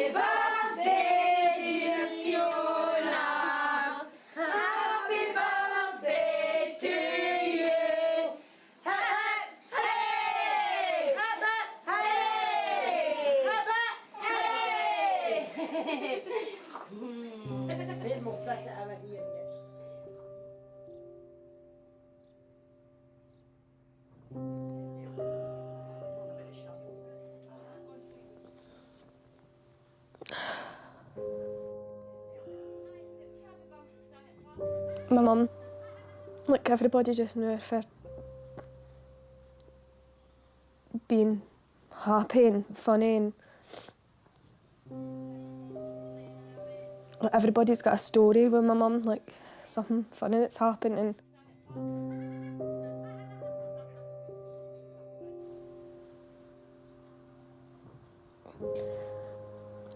birthday, dear Fiona. Happy birthday to you. Hooray! غير مصاصة أولية. My mum, like everybody just knew her for being happy and funny, and like, everybody's got a story with my mum, like something funny that's happened. And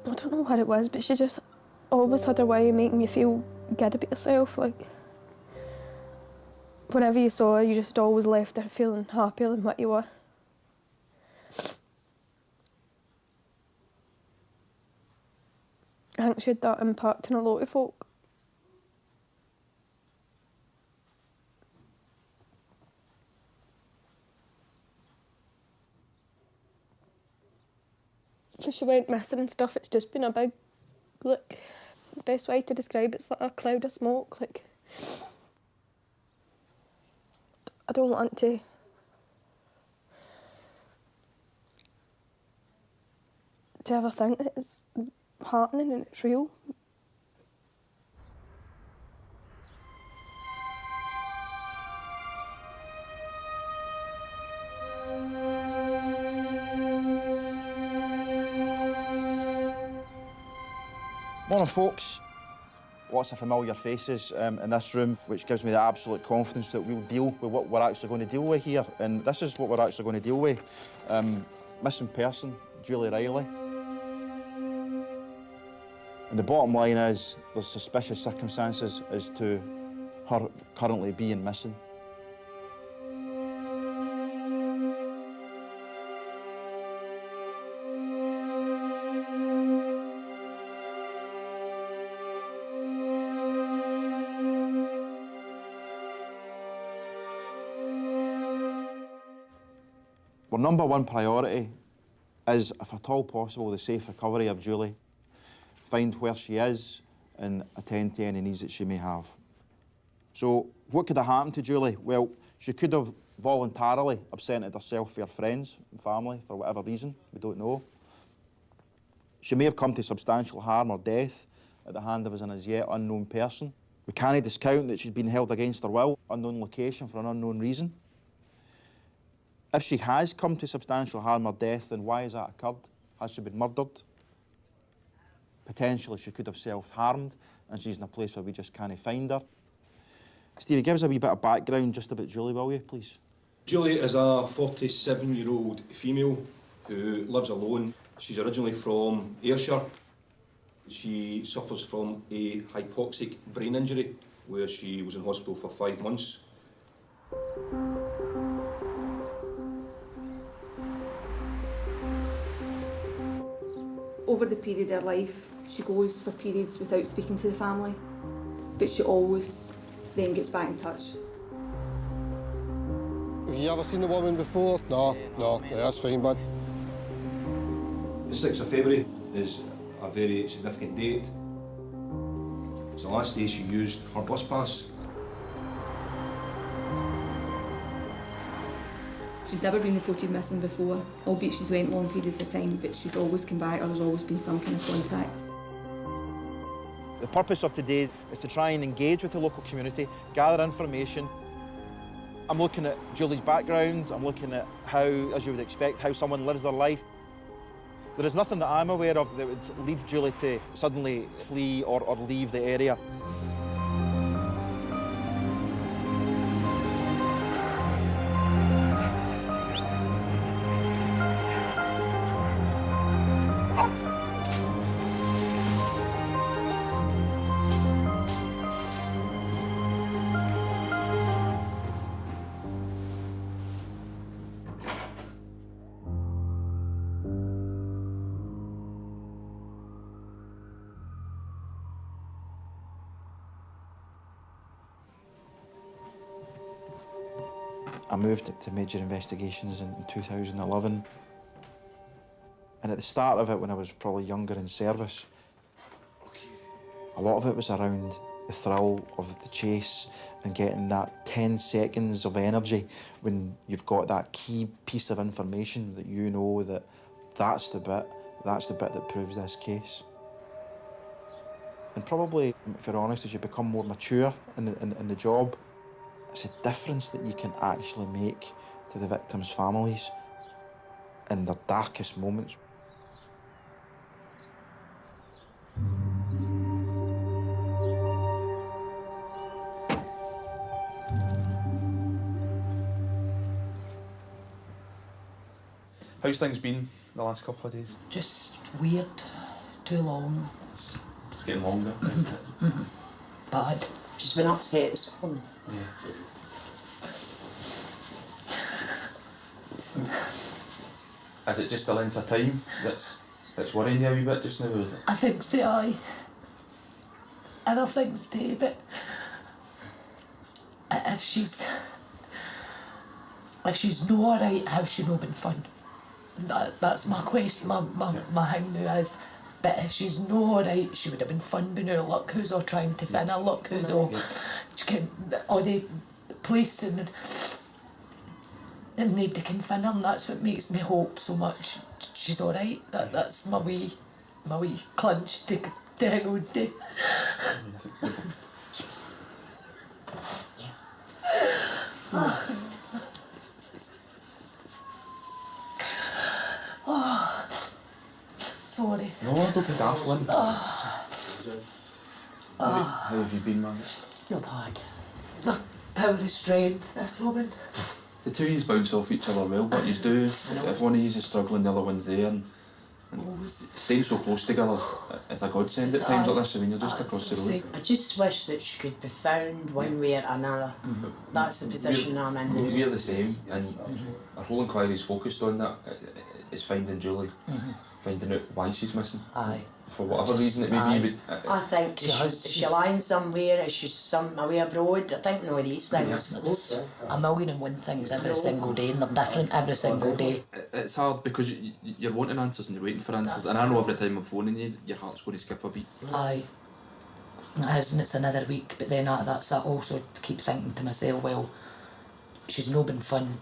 I don't know what it was, but she just always had a way of making you feel good about yourself. Like, whenever you saw her, you just always left her feeling happier than what you were. I think she had that impact on a lot of folk. So she went missing and stuff, it's just been a big, like, the best way to describe it's like a cloud of smoke. Like, I don't want to ever think that it's happening and it's real. Morning, folks. Lots of familiar faces in this room, which gives me the absolute confidence that we'll deal with what we're actually going to deal with here. And this is what we're actually going to deal with. Missing person, Julie Riley. And the bottom line is there's suspicious circumstances as to her currently being missing. Our number one priority is, if at all possible, the safe recovery of Julie. Find where she is and attend to any needs that she may have. So, what could have happened to Julie? Well, she could have voluntarily absented herself for her friends and family for whatever reason, we don't know. She may have come to substantial harm or death at the hand of an as yet unknown person. We can't discount that she's been held against her will, unknown location for an unknown reason. If she has come to substantial harm or death, then why has that occurred? Has she been murdered? Potentially she could have self-harmed and she's in a place where we just can't find her. Stevie, give us a wee bit of background just about Julie, will you, please? Julie is a 47-year-old female who lives alone. She's originally from Ayrshire. She suffers from a hypoxic brain injury where she was in hospital for 5 months. Over the period of her life, she goes for periods without speaking to the family, but she always then gets back in touch. Have you ever seen the woman before? No, that's fine, bud. The 6th of February is a very significant date. It's the last day she used her bus pass. She's never been reported missing before, albeit she's went long periods of time, but she's always come back or there's always been some kind of contact. The purpose of today is to try and engage with the local community, gather information. I'm looking at Julie's background, I'm looking at how, as you would expect, how someone lives their life. There is nothing that I'm aware of that would lead Julie to suddenly flee or leave the area. I moved to Major Investigations in 2011. And at the start of it, when I was probably younger in service, a lot of it was around the thrill of the chase and getting that 10 seconds of energy when you've got that key piece of information that you know that that's the bit that proves this case. And probably, if you're honest, as you become more mature in the job, it's a difference that you can actually make to the victims' families in their darkest moments. How's things been the last couple of days? Just weird, too long. It's getting longer, isn't it? Bad. She's been upset this morning. Yeah. Is it just the length of time that's worrying you a wee bit just now, is it? I think so, aye. Other things too, but if she's no alright, how's she no been fun? That's my question, my thing now is, but if she's no alright, she would have been fun by now. Look who's all trying to fin her, look who's all the police and nobody can fin her, and that's what makes me hope so much she's alright. That's my wee clinch to hang on to. Sorry. No, don't be daft, Lynn. How have you been, Margaret? Not bad. My power of strength, this woman. The two of you bounce off each other well, what you do. If one of you is struggling, the other one's there. And staying so close together is a godsend at times like this, when you're just across the road. I just wish that she could be found one way or another. That's the position I'm in. We're the same, and our whole inquiry is focused on that. Is finding Julie, finding out why she's missing. Aye. For whatever reason it may be. But, I think is she lying somewhere? Is she away abroad? I think none of these things. It's a million and one things every single day, and they're different every single day. It's hard because you're wanting answers and you're waiting for answers, and I know every time I'm phoning you, your heart's going to skip a beat. Aye. It is, and it's another week, but then that's I also keep thinking to myself, well, she's no been fun.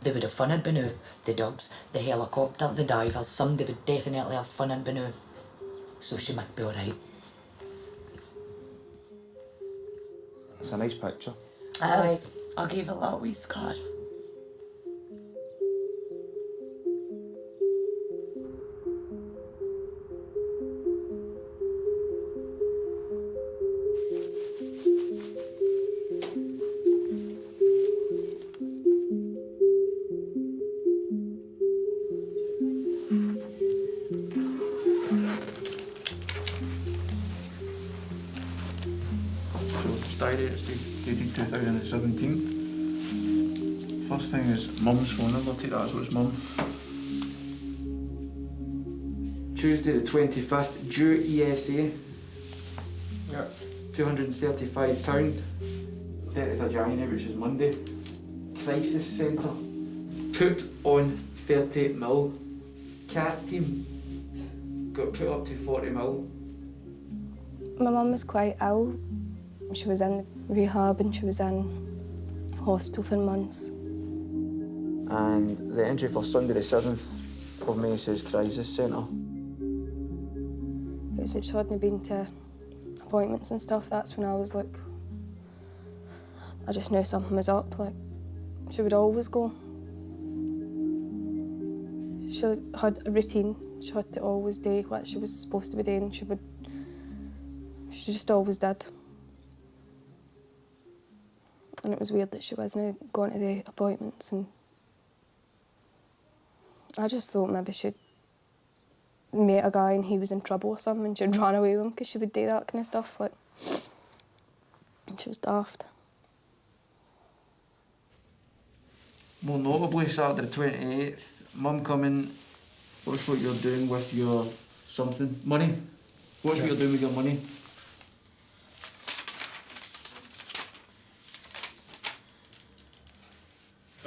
They would have fun had been out. The dogs, the helicopter, the divers, somebody would definitely have fun had been out. So she might be alright. It's a nice picture. It is. I gave her that wee scarf. Diary, it's dated 2017. First thing is mum's phone number, take that as it's mum. Tuesday the 25th, due ESA. Yep. £235. 30th of January, which is Monday. Crisis Centre. Put on 30 mil. CAT team got put up to 40 mil. My mum was quite ill. She was in rehab and she was in hospital for months. And the entry for Sunday the 7th of May says Crisis Centre. It's when she hadn't been to appointments and stuff, that's when I was like, I just knew something was up. Like, she would always go. She had a routine. She had to always do what she was supposed to be doing. She just always did. And it was weird that she wasn't going to the appointments, and I just thought maybe she'd met a guy and he was in trouble or something and she'd run away with him because she would do that kind of stuff. Like, and she was daft. More notably, Saturday the 28th, mum coming, what's what you're doing with your something? Money? What's what you're doing with your money?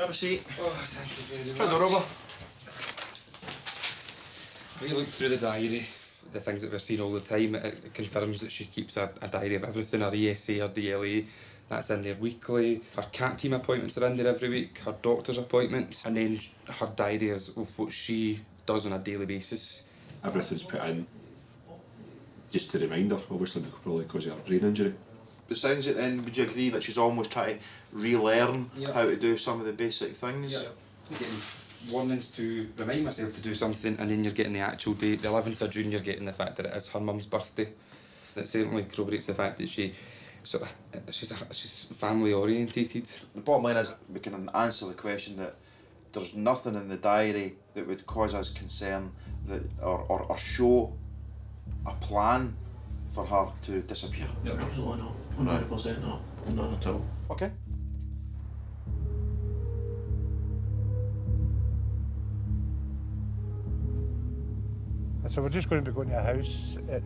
Have a seat. Oh, thank you very much. How's the rubber? We looked through the diary, the things that we're seeing all the time. It confirms that she keeps a diary of everything, her ESA, her DLA. That's in there weekly. Her CAT team appointments are in there every week, her doctor's appointments, and then her diary is of what she does on a daily basis. Everything's put in just to remind her, obviously, probably because of her brain injury. It sounds it then, would you agree that she's almost trying to relearn Yeah. how to do some of the basic things? Yeah. You're getting warnings to remind myself to do something, and then you're getting the actual date, the 11th of June, you're getting the fact that it is her mum's birthday. It certainly corroborates the fact that she's family orientated. The bottom line is we can answer the question that there's nothing in the diary that would cause us concern that or show a plan for her to disappear. Yeah, absolutely not. 100% not. None at all. Okay. So we're just going to be going to a house at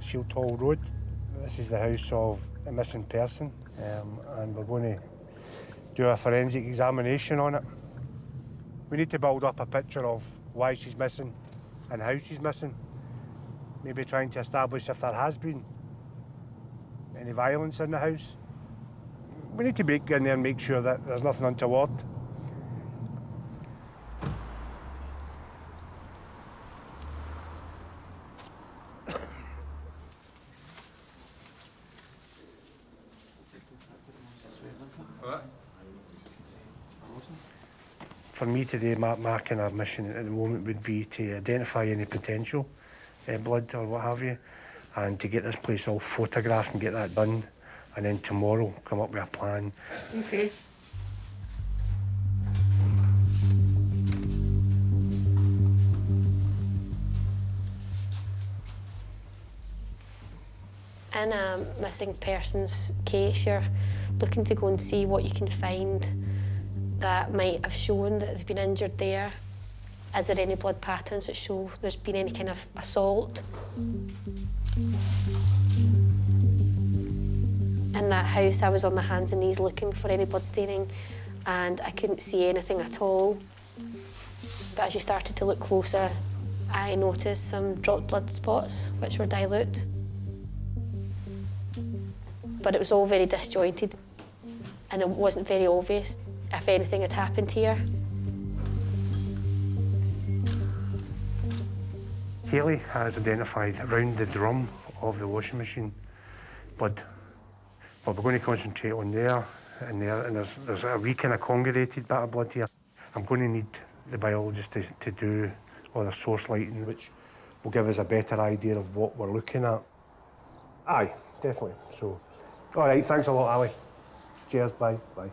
Shield Hall Road. This is the house of a missing person, and we're going to do a forensic examination on it. We need to build up a picture of why she's missing and how she's missing. Maybe trying to establish if there has been any violence in the house. We need to get in there and make sure that there's nothing untoward. For me today, marking our mission at the moment would be to identify any potential blood or what have you, and to get this place all photographed and get that done, and then tomorrow come up with a plan. Okay. In a missing persons case, you're looking to go and see what you can find that might have shown that they've been injured there. Is there any blood patterns that show there's been any kind of assault? In that house, I was on my hands and knees looking for any blood staining, and I couldn't see anything at all. But as you started to look closer, I noticed some dropped blood spots, which were dilute. But it was all very disjointed, and it wasn't very obvious if anything had happened here. Hayley has identified around the drum of the washing machine blood. But we're going to concentrate on there, and there's a wee kind of congregated bit of blood here. I'm going to need the biologist to do all the source lighting, which will give us a better idea of what we're looking at. Aye, definitely. So, all right, thanks a lot, Ali. Cheers, bye, bye.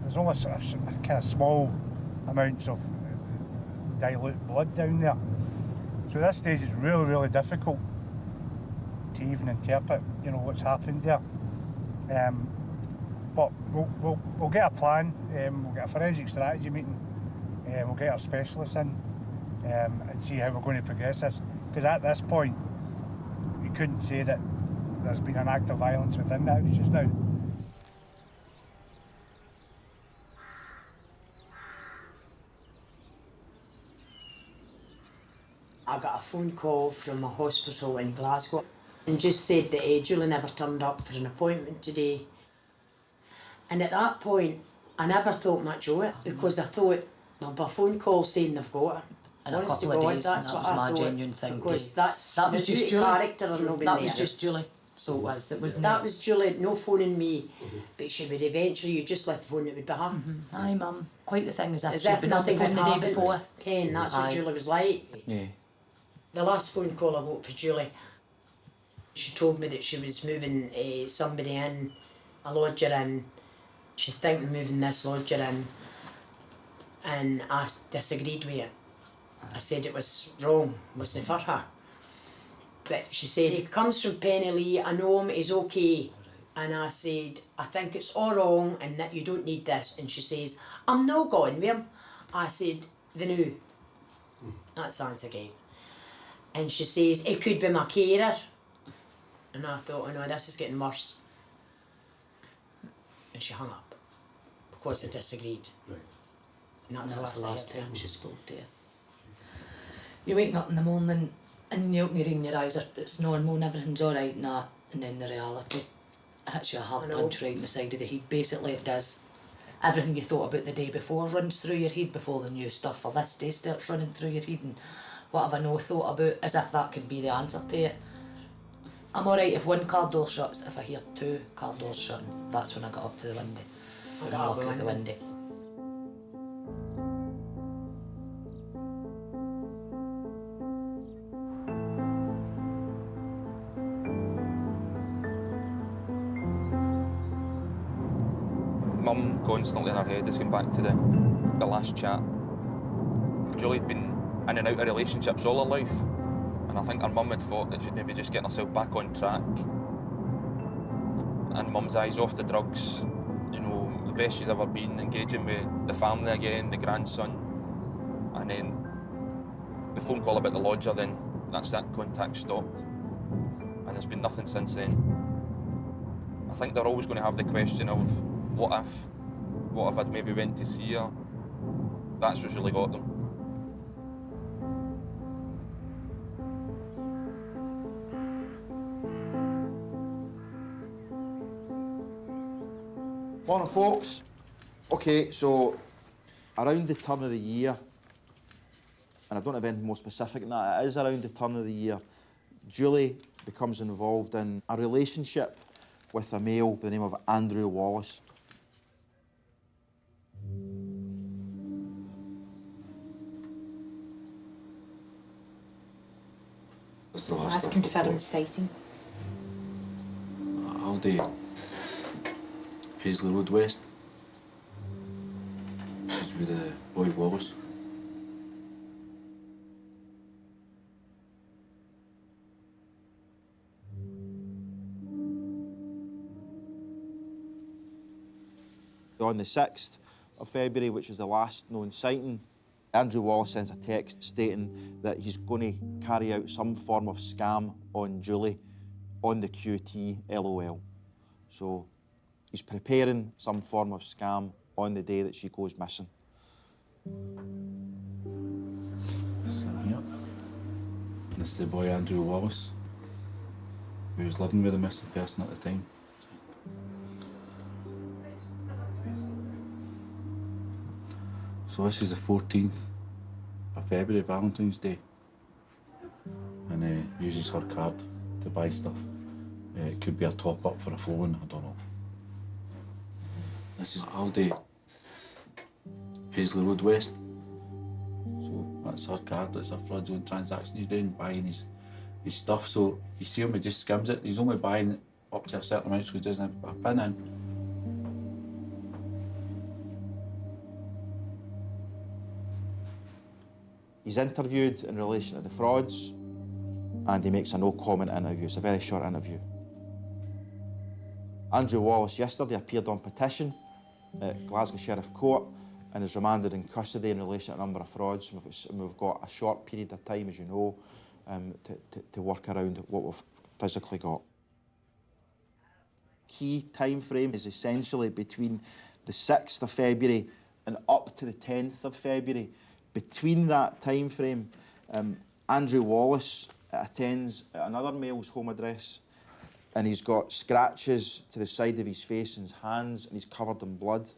There's only sort of kind of small amounts of dilute blood down there. So at this stage it's really, really difficult to even interpret, you know, what's happened there. But we'll get a plan, we'll get a forensic strategy meeting, we'll get our specialists in and see how we're going to progress this. Because at this point, we couldn't say that there's been an act of violence within the house just now. I got a phone call from a hospital in Glasgow and just said that Julie never turned up for an appointment today. And at that point, I never thought much of it because I thought there'll be a phone call saying they've got her. In a Honest couple to of God, days, that's and that what was I my thought, genuine thing. because that's that was the just beauty Julie. character and not been That there. was just Julie. So it was. It wasn't. That was Julie, no phoning me, but she would eventually, you just left the phone, it would be her. Aye, mum. Quite the thing, as if As she'd if been on the nothing phone had the day happened. before. Ken, that's what Aye. Julie was like. Yeah. The last phone call I got for Julie, she told me that she was moving somebody in, a lodger in. She's thinking of moving this lodger in, and I disagreed with her. I said it was wrong, wasn't for her. But she said, he comes from Pennylee, I know him, he's okay. And I said, I think it's all wrong and that you don't need this. And she says, I'm not going with him. I said, the new. That's the answer again. And she says, it could be my carer. And I thought, oh no, this is getting worse. and she hung up because they disagreed. Right. And that's the last time time she spoke to you. You're waking up in the morning and you open your eyes, it's normal and everything's alright and that, and then the reality hits you a hard punch right in the side of the head. Basically it does. Everything you thought about the day before runs through your head before the new stuff for this day starts running through your head, and what have I no thought about, as if that could be the answer to it. I'm alright if one car door shuts. If I hear two car doors shutting, that's when I got up to the window. And I look out the window. Mum constantly in her head is going back to the last chat. Julie'd been in and out of relationships all her life, and I think her mum had thought that she'd maybe just getting herself back on track. And Mum's eyes off the drugs, you know, the best she's ever been, engaging with the family again, the grandson. And then the phone call about the lodger, then that's that contact stopped. And there's been nothing since then. I think they're always going to have the question of, what if I'd maybe went to see her? That's what's really got them. Morning, folks. Okay, so around the turn of the year, and I don't have anything more specific than that, it is around the turn of the year, Julie becomes involved in a relationship with a male by the name of Andrew Wallace. That's confirmed sighting. Aldi, Paisley Road West. She's with Boy Wallace. On the 6th of February, which is the last known sighting, Andrew Wallace sends a text stating that he's going to carry out some form of scam on Julie on the QT LOL. So he's preparing some form of scam on the day that she goes missing. Same here. This is the boy Andrew Wallace, who was living with the missing person at the time. So this is the 14th of February, Valentine's Day, and uses her card to buy stuff. It could be a top-up for a phone, I don't know. This is Aldi, Paisley Road West. So that's her card, it's a fraudulent transaction he's doing, buying his stuff. So you see him, he just skims it. He's only buying up to a certain amount, so he doesn't have to put a pin in. He's interviewed in relation to the frauds, and he makes a no-comment interview. It's a very short interview. Andrew Wallace yesterday appeared on petition at Glasgow Sheriff Court and is remanded in custody in relation to a number of frauds. We've got a short period of time, as you know, to work around what we've physically got. Key time frame is essentially between the 6th of February and up to the 10th of February. Between that time frame, Andrew Wallace attends at another male's home address, and he's got scratches to the side of his face and his hands, and he's covered in blood.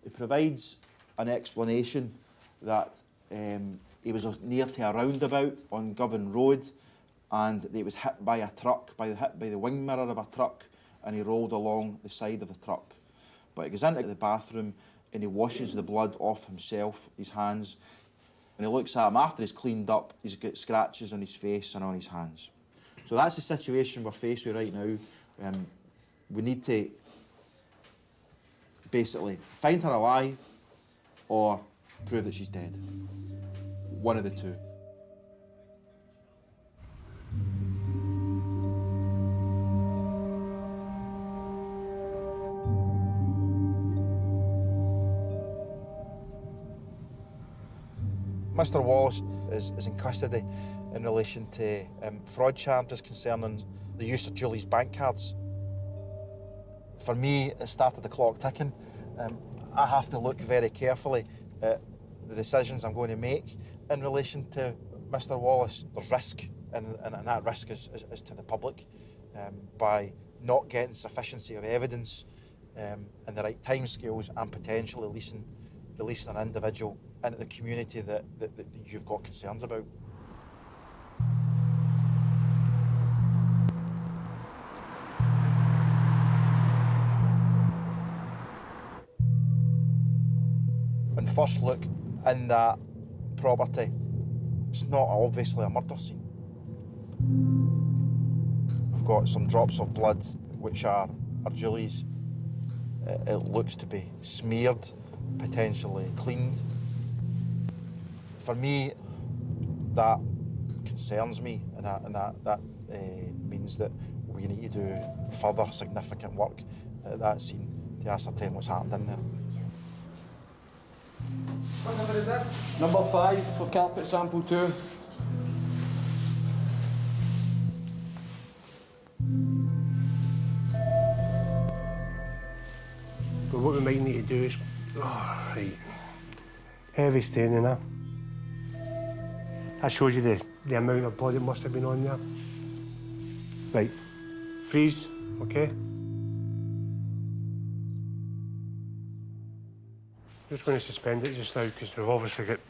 He provides an explanation that he was near to a roundabout on Govan Road, and that he was hit by a truck, hit by the wing mirror of a truck, and he rolled along the side of the truck. But he goes into the bathroom and he washes the blood off himself, his hands. When he looks at him after he's cleaned up, he's got scratches on his face and on his hands. So that's the situation we're faced with right now. We need to basically find her alive or prove that she's dead. One of the two. Mr Wallace is in custody in relation to fraud charges concerning the use of Julie's bank cards. For me, it started the clock ticking. I have to look very carefully at the decisions I'm going to make in relation to Mr. Wallace. There's risk, and that risk is to the public by not getting sufficiency of evidence in the right timescales and potentially releasing an individual into the community that you've got concerns about. On first look in that property, it's not obviously a murder scene. We've got some drops of blood which are Julie's. It looks to be smeared, potentially cleaned. For me, that concerns me, and that means that we need to do further significant work at that scene to ascertain what's happened in there. What number is this? Number 5 for carpet sample 2. But what we might need to do is, heavy staining there. That shows you the amount of blood that must have been on there. Right, freeze, okay? Just going to suspend it just now because we've obviously got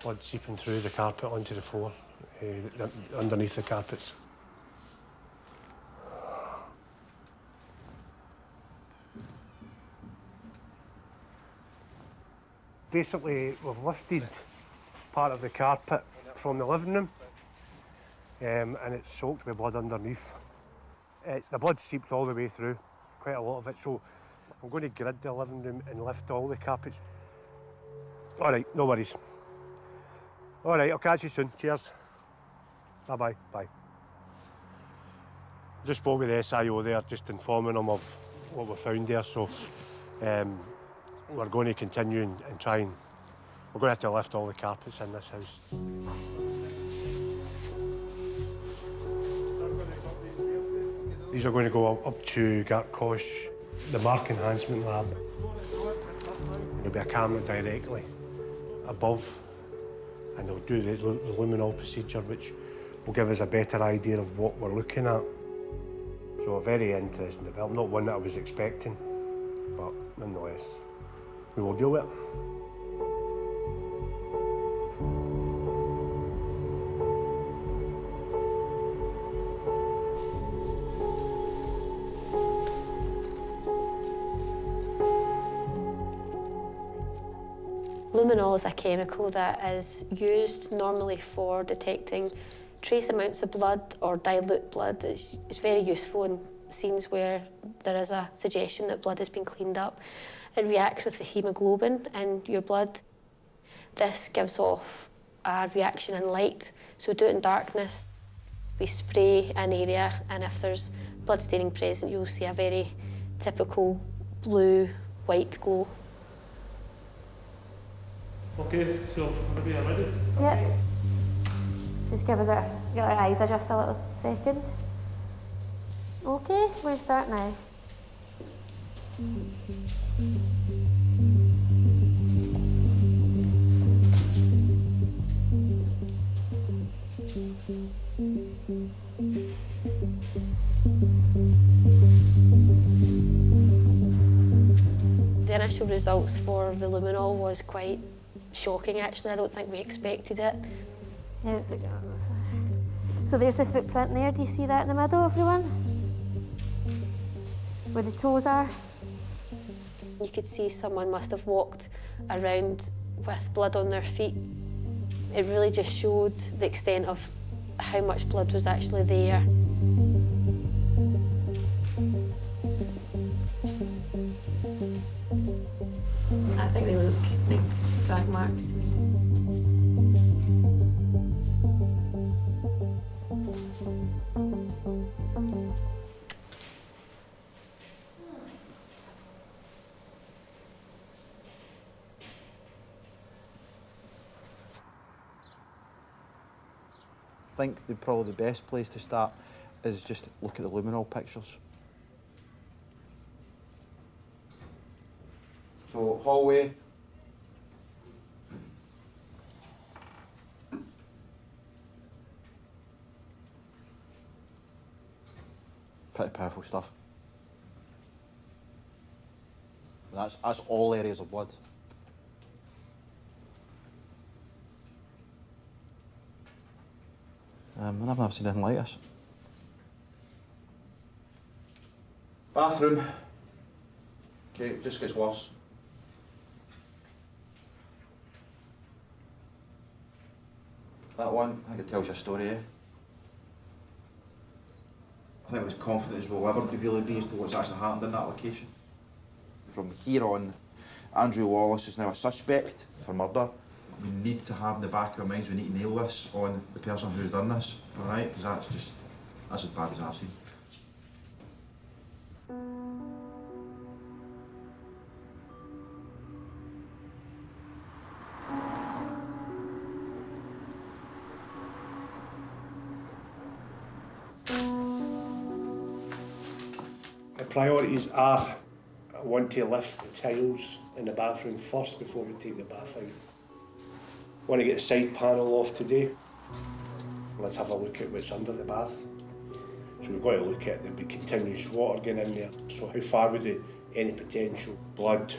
blood seeping through the carpet onto the floor, underneath the carpets. Basically, we've lifted part of the carpet from the living room and it's soaked with blood underneath. The blood seeped all the way through, quite a lot of it, so I'm going to grid the living room and lift all the carpets. All right, no worries. All right, I'll catch you soon. Cheers. Bye-bye. Bye. Just spoke with the SIO there, just informing them of what we found there, so we're going to continue and try and... We're going to have to lift all the carpets in this house. These are going to go up to Gartcosh, the mark enhancement lab. There'll be a camera directly above, and they'll do the luminol procedure, which will give us a better idea of what we're looking at. So a very interesting development, not one that I was expecting, but nonetheless, we will deal with it. Luminol is a chemical that is used normally for detecting trace amounts of blood or dilute blood. It's very useful in scenes where there is a suggestion that blood has been cleaned up. It reacts with the haemoglobin in your blood. This gives off a reaction in light, so we do it in darkness. We spray an area, and if there's blood staining present, you'll see a very typical blue-white glow. Okay, so whenever you're ready. Yeah. Just give our eyes adjust a little second. Okay, we'll start now. The initial results for the luminol was quite shocking, actually. I don't think we expected it. Here's the guns. So there's the footprint there. Do you see that in the middle, everyone? Where the toes are? You could see someone must have walked around with blood on their feet. It really just showed the extent of how much blood was actually there. I think they look like drag marks to me. I think probably the best place to start is just look at the luminol pictures. So, hallway. Pretty powerful stuff. That's all areas of blood. I've never seen anything like this. Bathroom. Okay, it just gets worse. That one, I think it tells you a story, eh? I think we're as confident as we'll ever really be as to what's actually happened in that location. From here on, Andrew Wallace is now a suspect for murder. We need to have in the back of our minds, we need to nail this on the person who's done this, all right? Because that's as bad as I've seen. The priorities are, I want to lift the tiles in the bathroom first before we take the bath out. I want to get the side panel off today. Let's have a look at what's under the bath. So we've got to look at there'll be continuous water getting in there. So how far would any potential blood,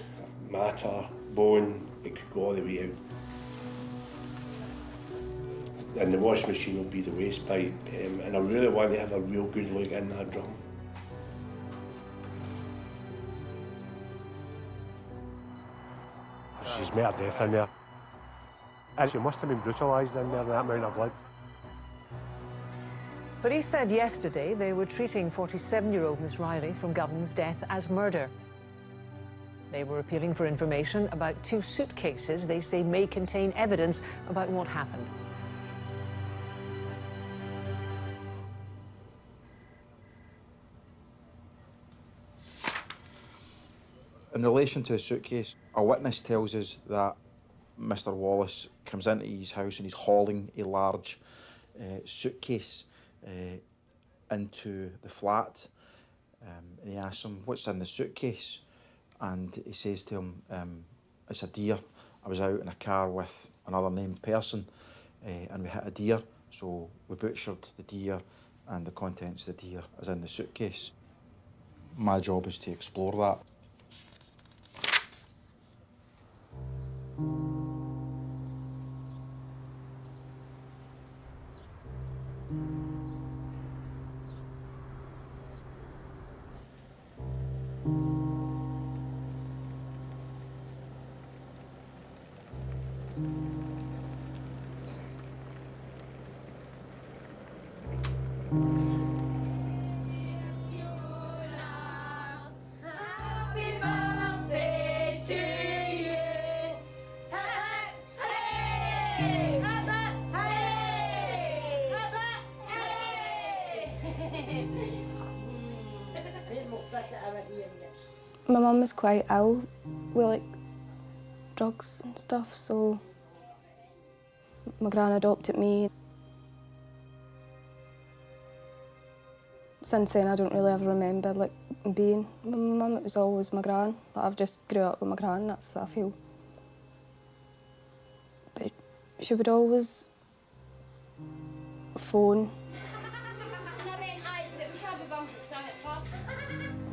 matter, bone, it could go all the way out. And the wash machine will be the waste pipe. And I really want to have a real good look in that drum. She's met her death in there. And she must have been brutalised in there, that amount of blood. Police said yesterday they were treating 47-year-old Miss Riley from Govan's death as murder. They were appealing for information about 2 suitcases they say may contain evidence about what happened. In relation to the suitcase, a witness tells us that Mr. Wallace comes into his house and he's hauling a large suitcase into the flat. And he asks him, what's in the suitcase? And he says to him, it's a deer. I was out in a car with another named person and we hit a deer. So we butchered the deer and the contents of the deer is in the suitcase. My job is to explore that. My mum was quite ill with like drugs and stuff, so my gran adopted me. Since then I don't really ever remember like being with my mum, it was always my gran. Like, I've just grew up with my gran, that's what I feel. But she would always phone.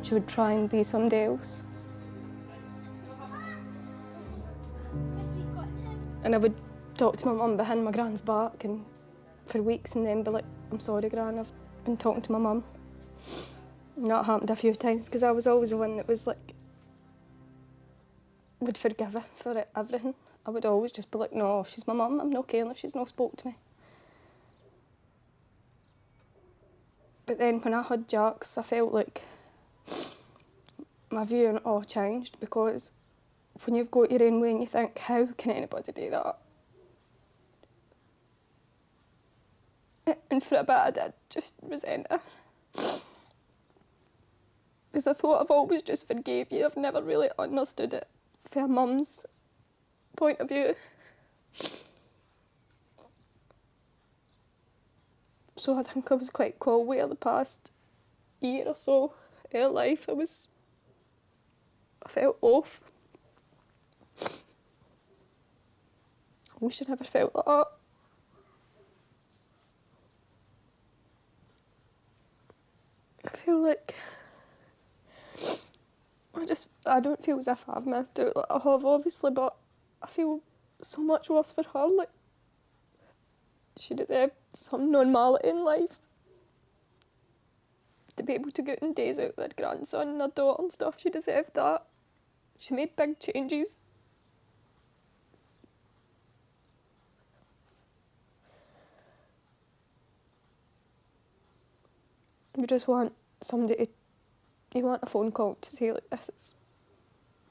She would try and be somebody else. And I would talk to my mum behind my gran's back and for weeks and then be like, I'm sorry Gran, I've been talking to my mum. And that happened a few times because I was always the one that was like, would forgive her for everything. I would always just be like, no, she's my mum, I'm not caring if she's not spoke to me. But then when I had Jax, I felt like my view on it all changed because when you've got your own way and you think, how can anybody do that? And for a bit I did just resent her. Because I thought I've always just forgave you, I've never really understood it from mum's point of view. So I think I was quite cold with her the past year or so of her life. I felt off. wish I never felt like that. I feel like I don't feel as if I've missed out, like I have obviously, but I feel so much worse for her. Like, she deserved some normality in life. To be able to go on days out with her grandson and her daughter and stuff, she deserved that. She made big changes. You just want somebody to, you want a phone call to say, like, this is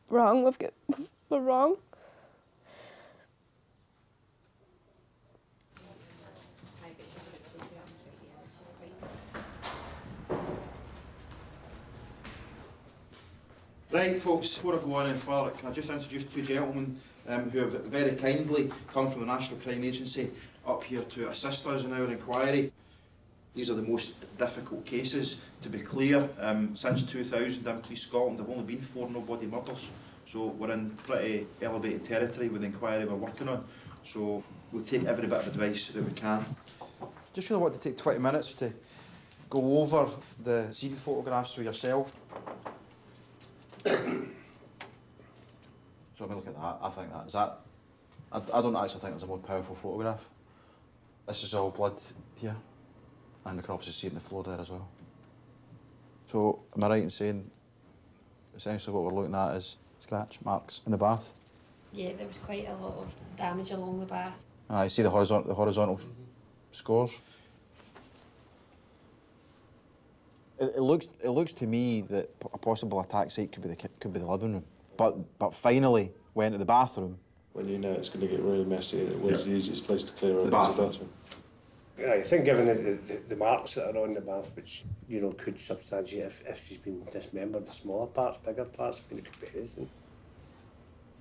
wrong, we're wrong. Right, folks, before I go on any further, can I just introduce two gentlemen who have very kindly come from the National Crime Agency up here to assist us in our inquiry. These are the most difficult cases. To be clear, since 2000 in Police Scotland there have only been 4 no-body murders, so we're in pretty elevated territory with the inquiry we're working on. So we'll take every bit of advice that we can. Just really want to take 20 minutes to go over the CV photographs with yourself. So when we look at that, I think that is that. I don't actually think there's a more powerful photograph. This is all blood here, and we can obviously see it in the floor there as well. So am I right in saying essentially what we're looking at is scratch marks in the bath? Yeah, there was quite a lot of damage along the bath. I see the horizontal scores. It looks to me that a possible attack site could be the living room, but finally went to the bathroom. When you know it's going to get really messy, where's the easiest place to clear it? The bathroom. Yeah, I think given the marks that are on the bath, which could substantiate if she's been dismembered, the smaller parts, bigger parts, it could be anything.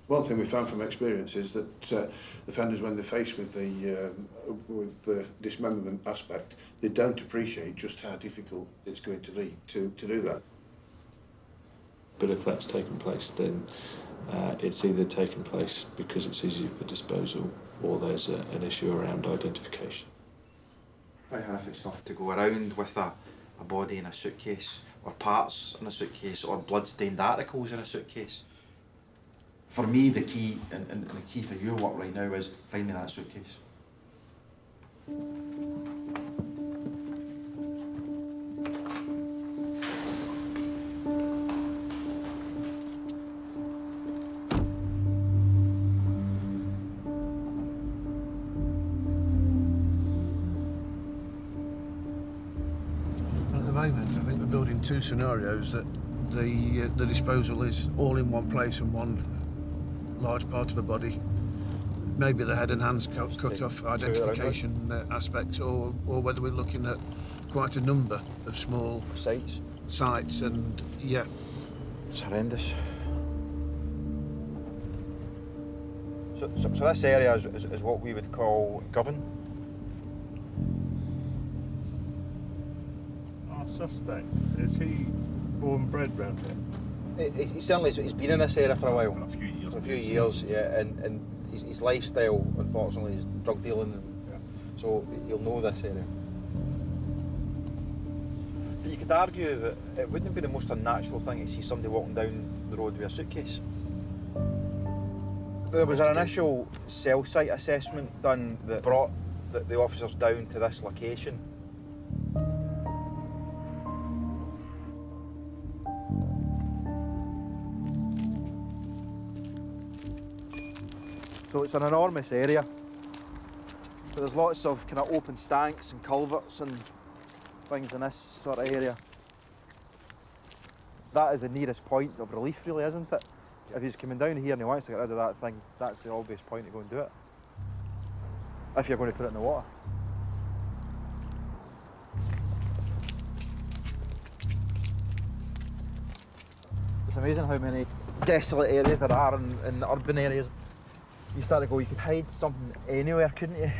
One thing we found from experience is that offenders, when they're faced with the dismemberment aspect, they don't appreciate just how difficult it's going to be to do that. But if that's taken place, then it's either taken place because it's easy for disposal, or there's an issue around identification. Quite horrific stuff to go around with a body in a suitcase, or parts in a suitcase, or blood-stained articles in a suitcase. For me, the key, and the key for your work right now, is finding that suitcase. At the moment, I think we're building 2 scenarios that the disposal is all in one place and one large part of the body. Maybe the head and hands cut off, identification aspects, or whether we're looking at quite a number of small sites, and yeah. It's horrendous. So this area is what we would call Govan. Our suspect, is he born and bred round here? He certainly he's been in this area for a while. For a few years, yeah, and his lifestyle, unfortunately, is drug dealing, so you'll know this area. But you could argue that it wouldn't be the most unnatural thing to see somebody walking down the road with a suitcase. There was an initial cell site assessment done that brought the officers down to this location. So it's an enormous area. So there's lots of kind of open stanks and culverts and things in this sort of area. That is the nearest point of relief, really, isn't it? If he's coming down here and he wants to get rid of that thing, that's the obvious point to go and do it. If you're going to put it in the water. It's amazing how many desolate areas there are in urban areas. You start to go, you could hide something anywhere, couldn't you?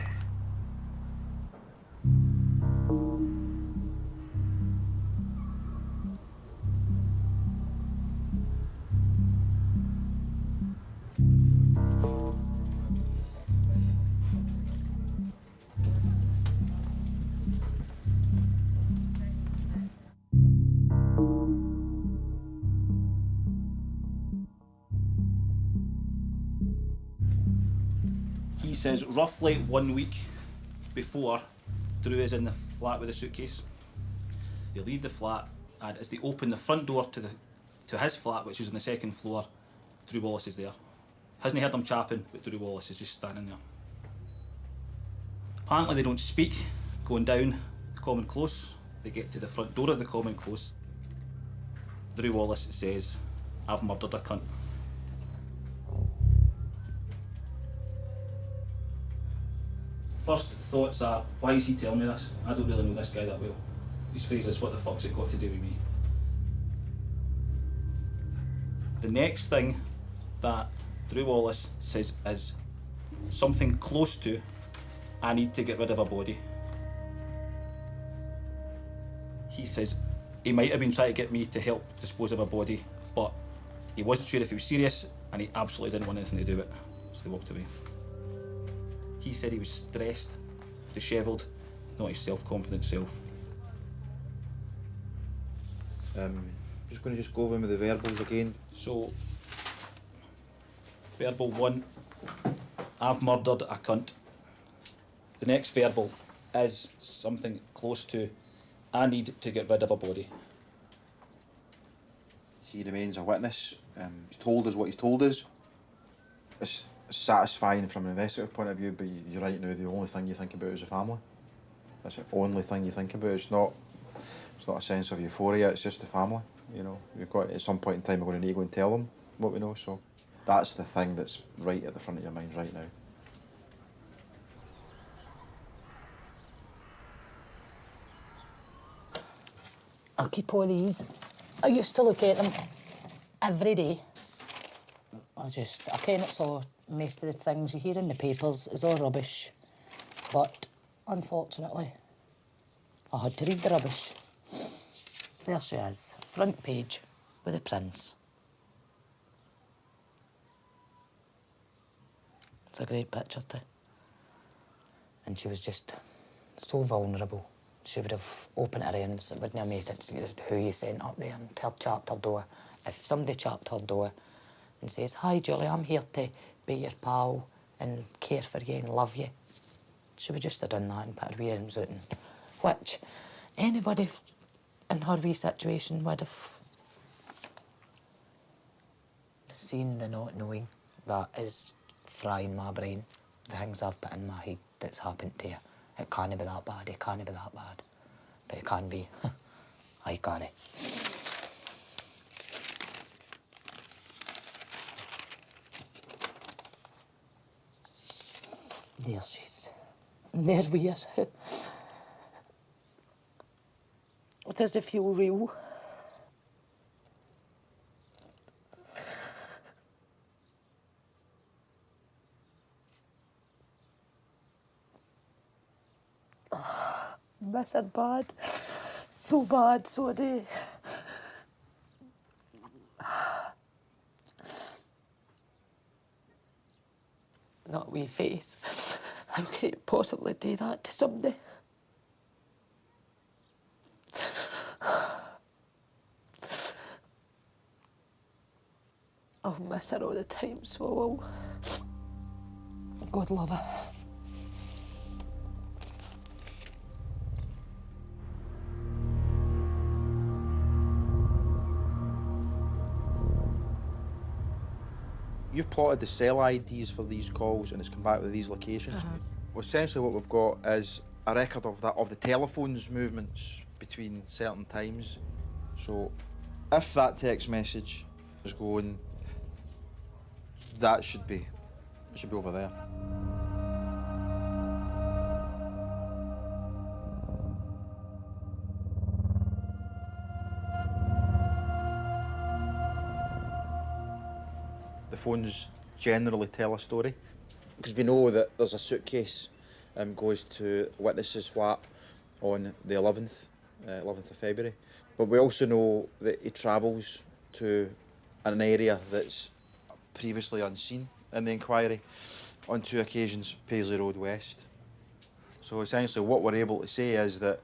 says roughly 1 week before Drew is in the flat with the suitcase. They leave the flat, and as they open the front door to his flat, which is on the second floor, Drew Wallace is there. Hasn't heard them chapping, but Drew Wallace is just standing there. Apparently they don't speak. Going down the common close, they get to the front door of the common close. Drew Wallace says, "I've murdered a cunt." First thoughts are, why is he telling me this? I don't really know this guy that well. His phrase is, what the fuck's it got to do with me? The next thing that Drew Wallace says is something close to, "I need to get rid of a body." He says he might have been trying to get me to help dispose of a body, but he wasn't sure if he was serious and he absolutely didn't want anything to do with it, so they walked away. He said he was stressed, dishevelled, not his self-confident self. Just going to go over with the verbals again. So, verbal 1, "I've murdered a cunt." The next verbal is something close to, "I need to get rid of a body." He remains a witness. He's told us what he's told us. It's satisfying from an investigative point of view, but you're right now, the only thing you think about is the family. That's the only thing you think about. It's not a sense of euphoria, it's just the family, you know. You've got, at some point in time, we're going to need to go and tell them what we know, so that's the thing that's right at the front of your mind right now. I'll keep all these. I used to look at them every day. I ken it's all, most of the things you hear in the papers is all rubbish. But, unfortunately, I had to read the rubbish. There she is, front page, with the prince. It's a great picture too. And she was just so vulnerable. She would have opened her arms, it wouldn't have made it who you sent up there and chapped her door. If somebody chapped her door and says, "Hi Julie, I'm here to be your pal and care for you and love you," she would just have done that and put her wee arms out, and which anybody in her wee situation would have seen. The not knowing that is frying my brain. The things I've put in my head that's happened to her. It can't be that bad, it can't be that bad. But it can be. I can't. There she is. There we are. Does it feel real? Miss her bad. So bad, so do. That wee face. How can you possibly do that to somebody? I'll miss her all the time, so I will. God love her. You've plotted the cell IDs for these calls and it's come back with these locations. Well, essentially what we've got is a record of the telephone's movements between certain times. So if that text message is going, that should be over there. The phones generally tell a story because we know that there's a suitcase goes to a witness's flat on the 11th of February. But we also know that he travels to an area that's previously unseen in the inquiry on 2 occasions, Paisley Road West. So essentially what we're able to say is that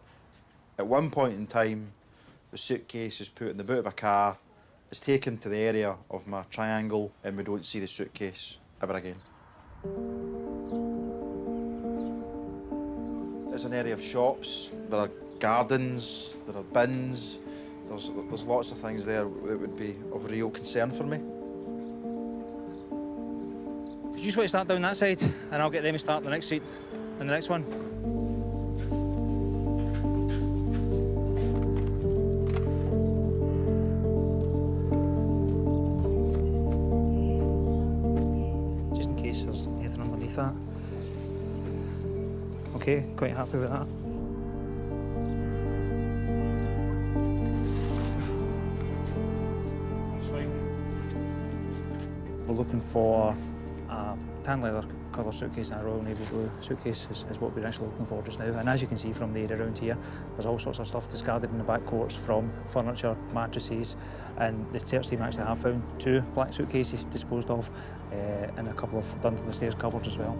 at one point in time, the suitcase is put in the boot of a car, is taken to the area of my triangle, and we don't see the suitcase ever again. It's an area of shops, there are gardens, there are bins, there's lots of things there that would be of real concern for me. You just want to start down that side, and I'll get them to start the next street and the next one. Just in case there's anything underneath that. Okay, quite happy with that. We're looking for a tan leather colour suitcase and a Royal Navy blue suitcase is what we're actually looking for just now. And as you can see from the area around here, there's all sorts of stuff discarded in the back courts, from furniture, mattresses, and the search team actually have found 2 black suitcases disposed of and a couple of under the stairs cupboards as well.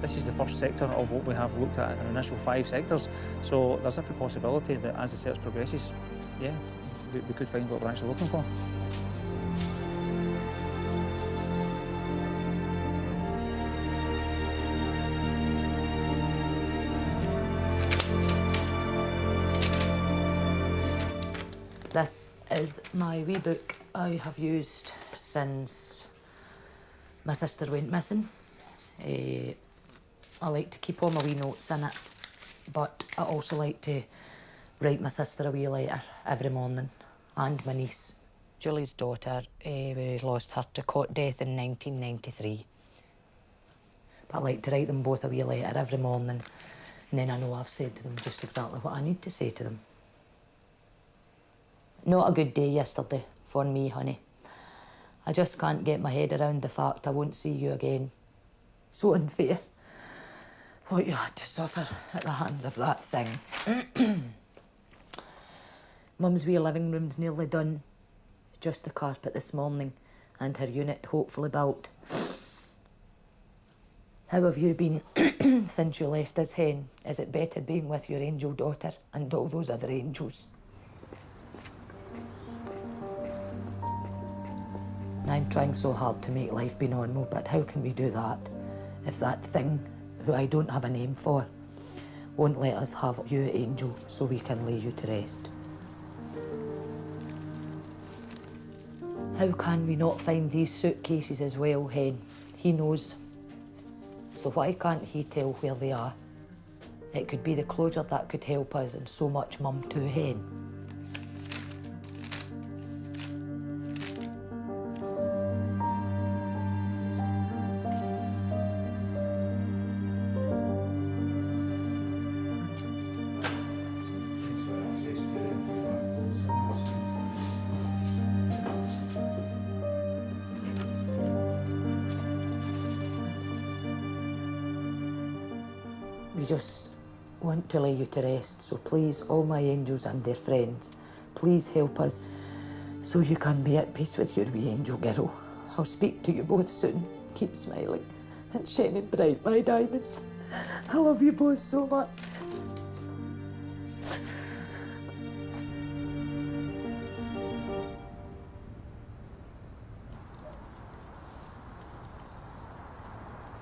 This is the first sector of what we have looked at in the initial 5 sectors, so there's every possibility that as the search progresses, yeah, we could find what we're actually looking for. This is my wee book I have used since my sister went missing. I like to keep all my wee notes in it, but I also like to write my sister a wee letter every morning, and my niece. Julie's daughter, we lost her to caught death in 1993. But I like to write them both a wee letter every morning, and then I know I've said to them just exactly what I need to say to them. Not a good day yesterday for me, honey. I just can't get my head around the fact I won't see you again. So unfair. What you had to suffer at the hands of that thing. Mum's wee living room's nearly done. Just the carpet this morning and her unit hopefully built. How have you been since you left us, Hen? Is it better being with your angel daughter and all those other angels? I'm trying so hard to make life be normal, but how can we do that if that thing, who I don't have a name for, won't let us have you, Angel, so we can lay you to rest? How can we not find these suitcases as well, Hen? He knows. So why can't he tell where they are? It could be the closure that could help us, and so much, Mum, too, Hen. We just want to lay you to rest, so please, all my angels and their friends, please help us so you can be at peace with your wee angel girl. I'll speak to you both soon. Keep smiling and shining bright, my diamonds. I love you both so much.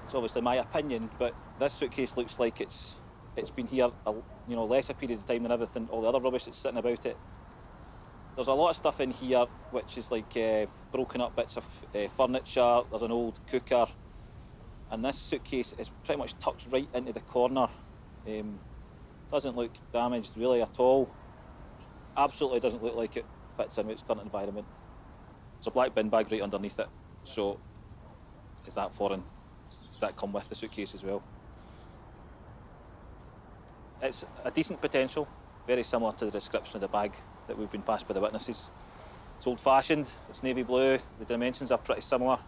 It's obviously my opinion, but this suitcase looks like it's been here a less a period of time than everything, all the other rubbish that's sitting about it. There's a lot of stuff in here which is like broken up bits of furniture. There's an old cooker, and this suitcase is pretty much tucked right into the corner. Doesn't look damaged really at all. Absolutely doesn't look like it fits in with its current environment. There's a black bin bag right underneath it, so is that foreign? Does that come with the suitcase as well? It's a decent potential, very similar to the description of the bag that we've been passed by the witnesses. It's old-fashioned, it's navy blue, the dimensions are pretty similar.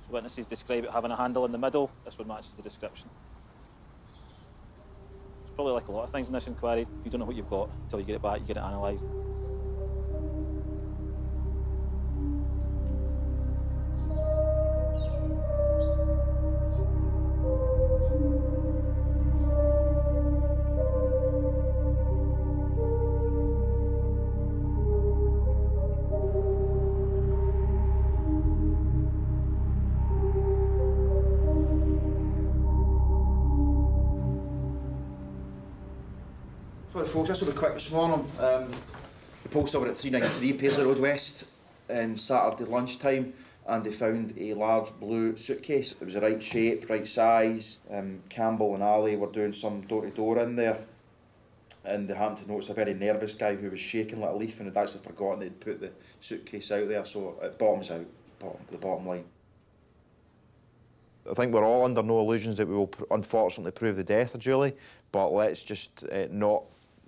The witnesses describe it having a handle in the middle. This one matches the description. It's probably like a lot of things in this inquiry. You don't know what you've got until you get it back, you get it analysed. morning, folks. This will be quick this morning. The post over at 393 Paisley Road West on Saturday lunchtime, and they found a large blue suitcase. It was the right shape, right size. Campbell and Ali were doing some door-to-door in there, and they happened to notice a very nervous guy who was shaking like a leaf and had actually forgotten they'd put the suitcase out there, so it bottoms out, the bottom line. I think we're all under no illusions that we will unfortunately prove the death of Julie, but let's just not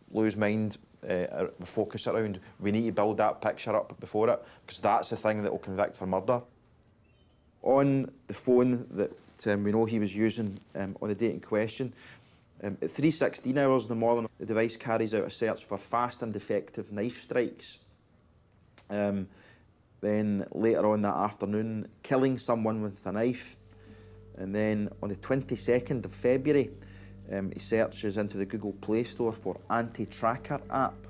lose mind, focus around. We need to build that picture up before it, because that's the thing that will convict for murder. On the phone that we know he was using on the date in question, at 3:16 hours in the morning, the device carries out a search for fast and effective knife strikes. Then later on that afternoon, killing someone with a knife. And then on the 22nd of February, he searches into the Google Play Store for Anti-Tracker app.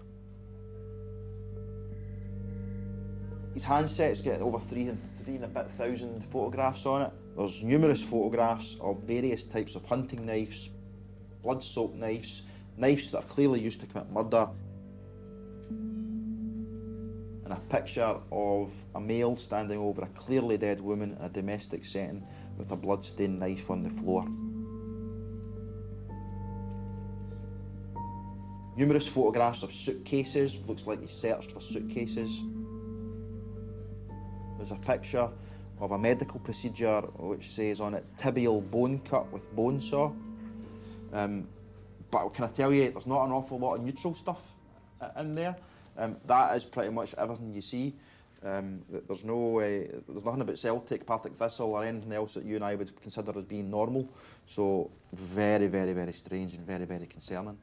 His handset's got over 3,000 photographs on it. There's numerous photographs of various types of hunting knives, blood-soaked knives, knives that are clearly used to commit murder, and a picture of a male standing over a clearly dead woman in a domestic setting with a blood-stained knife on the floor. Numerous photographs of suitcases. Looks like he searched for suitcases. There's a picture of a medical procedure which says on it, tibial bone cut with bone saw. But can I tell you, there's not an awful lot of neutral stuff in there. That is pretty much everything you see. There's nothing about Celtic, Partick Thistle or anything else that you and I would consider as being normal. So very, very, very strange and very, very concerning.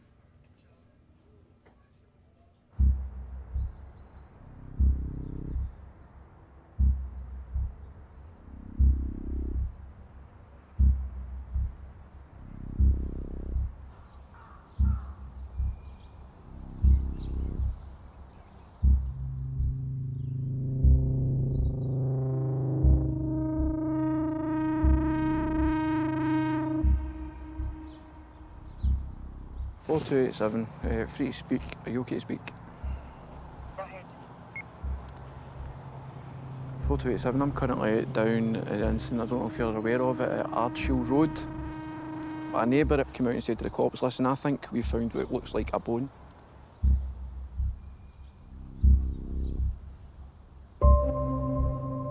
Four 287, free to speak. Are you okay to speak? 4287, I'm currently down at an incident, I don't know if you're aware of it, at Ardshiel Road. A neighbour came out and said to the cops, listen, I think we found what looks like a bone.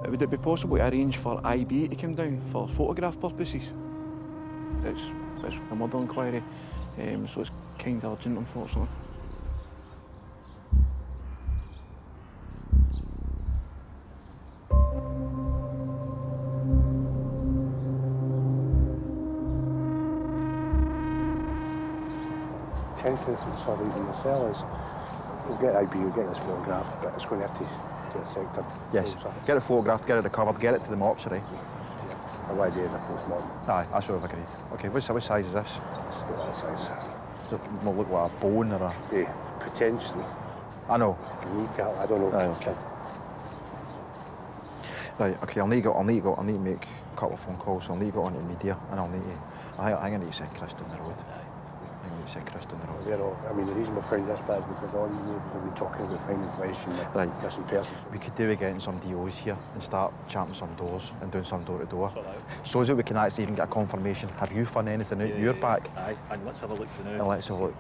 Would it be possible to arrange for IB to come down for photograph purposes? It's a murder inquiry, so it's kind of urgent, unfortunately. Potentially, sort of in the cell is we'll get IB, we'll get this photographed, but it's going to have to get sectored. Yes, get it photographed, get it recovered, get it to the mortuary. A wide is a post-mortem. Aye, that's what I've agreed. Okay, what size is this? It's about that size. Does it not look like a bone or a... Yeah, potentially. I know. Kneecap, I don't know. Aye, okay. Right, okay, I'll need to make a couple of phone calls. I'll need to go on to the media, and I'll need to... I need to send Chris down the road. I need to send Chris down the road. You know, I mean, the reason we found this bad is because all the neighbours have been talking about finding flesh and missing persons. We could do with getting some DOs here and start champing some doors and doing some door-to-door. So that we can actually even get a confirmation. Have you found anything out your back? Aye, and let's have a look for now. And let's have a look.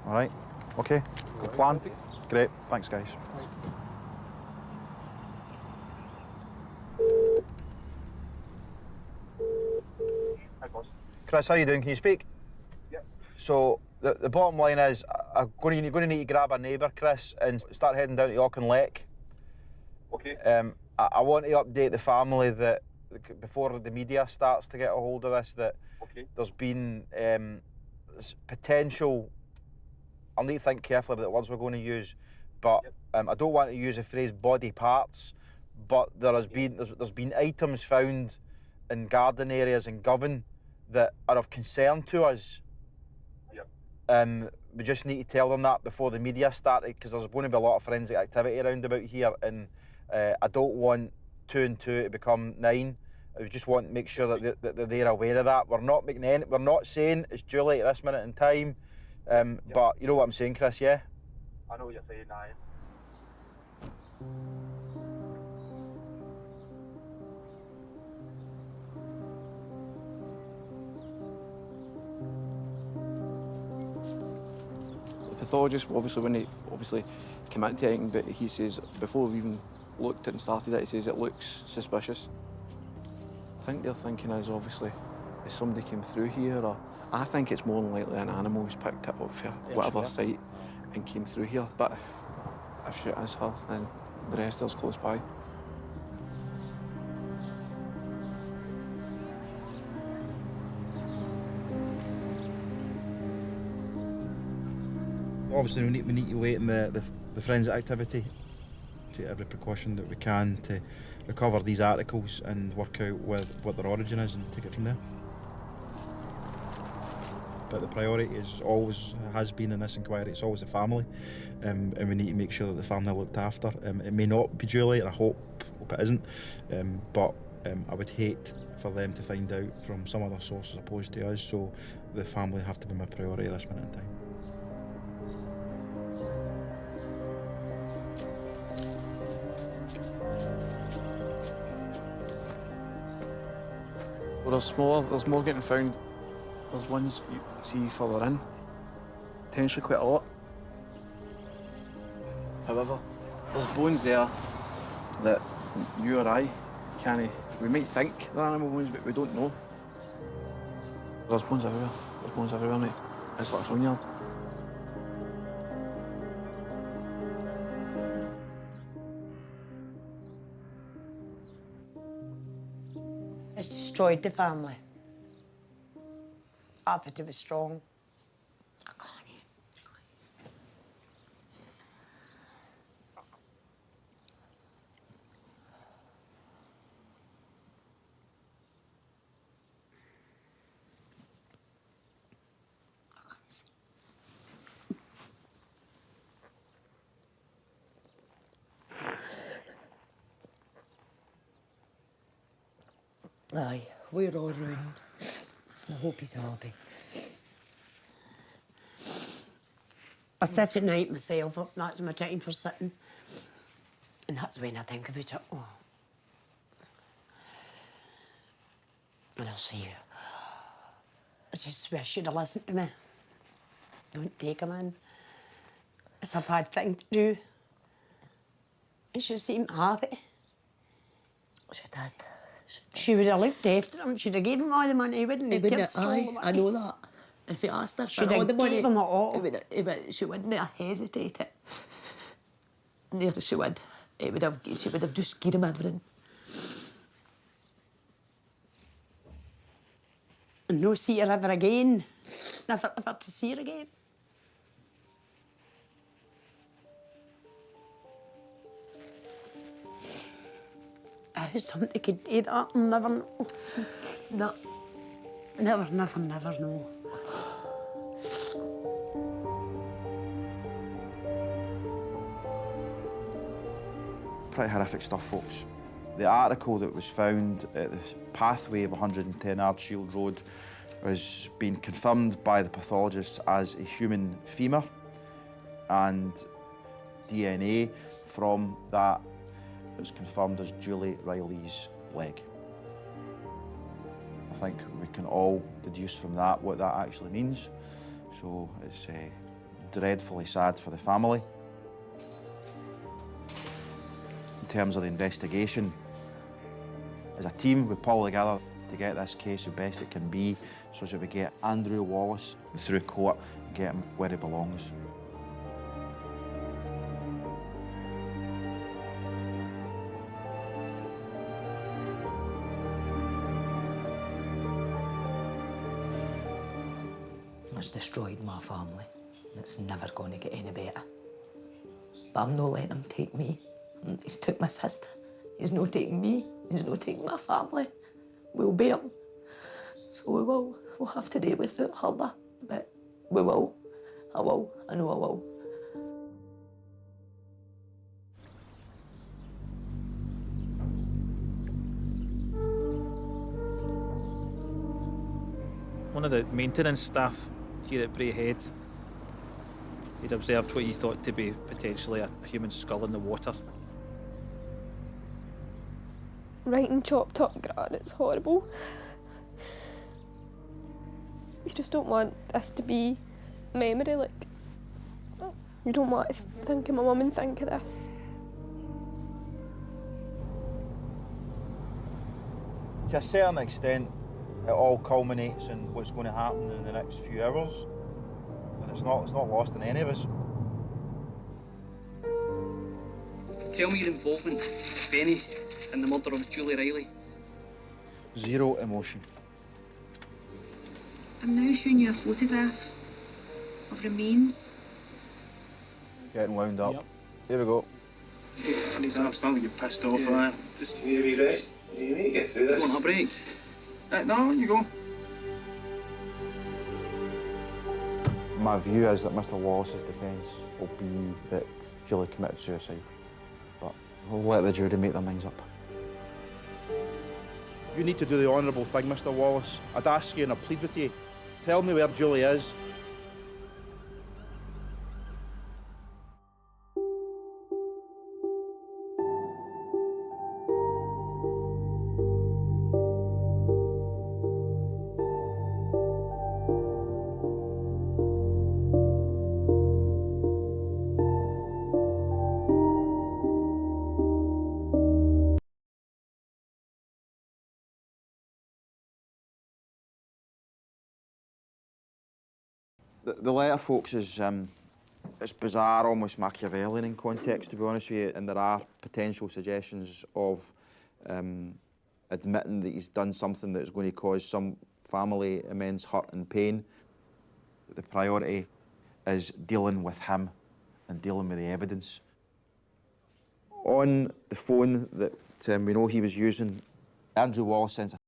All right? Okay, good plan. Great, thanks guys. Chris, how you doing? Can you speak? Yep. So the bottom line is, I'm going to need to grab a neighbour, Chris, and start heading down to Auchinleck. Okay. I want to update the family that before the media starts to get a hold of this, that there's been potential. I'll need to think carefully about the words we're going to use, but I don't want to use the phrase body parts. But there's been items found in garden areas in Govan that are of concern to us. We just need to tell them that before the media started, because there's going to be a lot of forensic activity around about here, and I don't want 2 and 2 to become 9. I just want to make sure that they're aware of that. We're not saying it's Julie at this minute in time. But you know what I'm saying, Chris, yeah? I know what you're saying, aye. The pathologist, obviously, when he came into anything, but he says, before we even looked at and started it, he says it looks suspicious. I think their thinking is, obviously, if somebody came through here, or I think it's more than likely an animal who's picked it up for whatever site and came through here. But if it is her, then the rest is close by. Obviously, we need to wait in the forensic activity, take every precaution that we can to recover these articles and work out what their origin is and take it from there. But the priority has been in this inquiry, it's always the family, and we need to make sure that the family are looked after. It may not be Julie, and I hope it isn't, but I would hate for them to find out from some other source as opposed to us, so the family have to be my priority at this minute in time. Well, there's smaller, there's more getting found. There's ones you see further in, potentially quite a lot. However, there's bones there that you or I can't, we might think they're animal bones, but we don't know. There's bones everywhere. There's bones everywhere, mate. It's like a farmyard. It's destroyed the family. I've had to be strong. I can't. Aye, we're all round. I hope he's happy. I sit at night myself, that's my time for sitting. And that's when I think about it. Oh. And I'll say, I just wish you'd have listened to me. Don't take him in. It's a bad thing to do. And she seemed happy. She did. She would have looked after him. She'd have given him all the money. He wouldn't have tipped all the money. I know that. If he asked her She'd for all have the money, gave him it all. She wouldn't have hesitated. Near she would. She would have just given him everything. And no see her ever again. Never ever to see her again. How somebody could do that and never know. No. Never know. Pretty horrific stuff, folks. The article that was found at the pathway of 110 Ardshield Road has been confirmed by the pathologists as a human femur, and DNA from that is confirmed as Julie Riley's leg. I think we can all deduce from that what that actually means. So it's dreadfully sad for the family. In terms of the investigation, as a team, we pull together to get this case the best it can be, so that we get Andrew Wallace through court and get him where he belongs. It's destroyed my family, and it's never going to get any better. But I'm not letting him take me. He's took my sister. He's not taking me. He's not taking my family. We'll bear him. So we will. We'll have to do without her, but we will. I will. I know I will. One of the maintenance staff here at Braehead He'd observed what he thought to be potentially a human skull in the water. Writing chopped up, Gran, it's horrible. You just don't want this to be memory, like, you don't want to think of my mum and think of this. To a certain extent, it all culminates in what's going to happen in the next few hours, and it's not lost on any of us. Tell me your involvement, if any, in the murder of Julie Riley. Zero emotion. I'm now showing you a photograph of remains. Getting wound up. Yep. Here we go. I'm starting to get pissed off, man. Just need a wee rest. You need to get through this. Go on, a break. No, you go. My view is that Mr. Wallace's defence will be that Julie committed suicide, but we'll let the jury make their minds up. You need to do the honourable thing, Mr. Wallace. I'd ask you and I plead with you. Tell me where Julie is. The letter, folks, is it's bizarre, almost Machiavellian in context, to be honest with you, and there are potential suggestions of admitting that he's done something that is going to cause some family immense hurt and pain. The priority is dealing with him and dealing with the evidence. On the phone that we know he was using, Andrew Wallace sends a